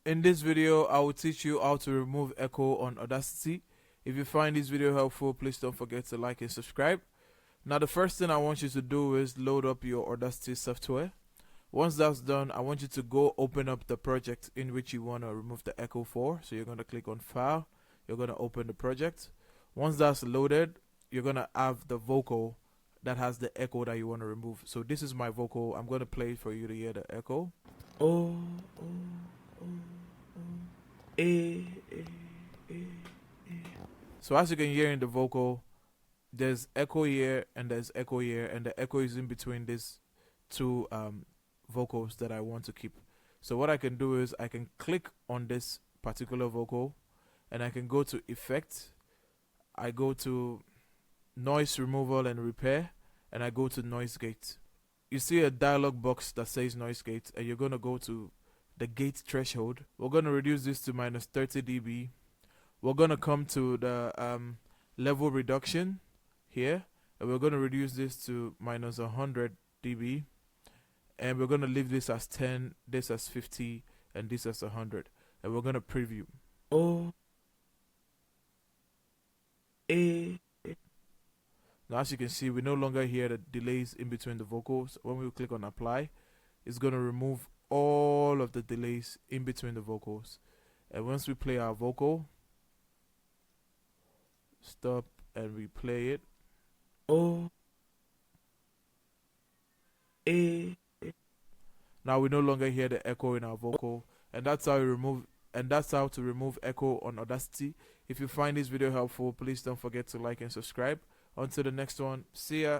In this video, I will teach you how to remove echo on Audacity. If you find this video helpful, please don't forget to like and subscribe. Now, the first thing I want you to do is load up your Audacity software. Once that's done, I want you to go open up the project in which you want to remove the echo for. So you're going to click on File. You're going to open the project. Once that's loaded, you're going to have the vocal that has the echo that you want to remove. So this is my vocal. I'm going to play it for you to hear the echo. Oh, oh, oh, oh, eh, eh, eh, eh. So as you can hear in the vocal, there's echo here and there's echo here, and the echo is in between these two vocals that I want to keep. So what I can do is I can click on this particular vocal and I can go to Effect. I go to Noise Removal and Repair, and I go to Noise Gate. You see a dialog box that says Noise Gate, and you're going to go to the gate threshold. We're going to reduce this to minus 30 dB. We're going to come to the level reduction here, and we're going to reduce this to minus 100 dB, and we're going to leave this as 10, this as 50, and this as 100, and we're going to preview. Oh, now as you can see, we no longer hear the delays in between the vocals. When we click on apply, it's going to remove all of the delays in between the vocals. And once we play our vocal, stop and replay it. Oh, now we no longer hear the echo in our vocal, and that's how to remove echo on Audacity. If you find this video helpful, please don't forget to like and subscribe. Until the next one, see ya.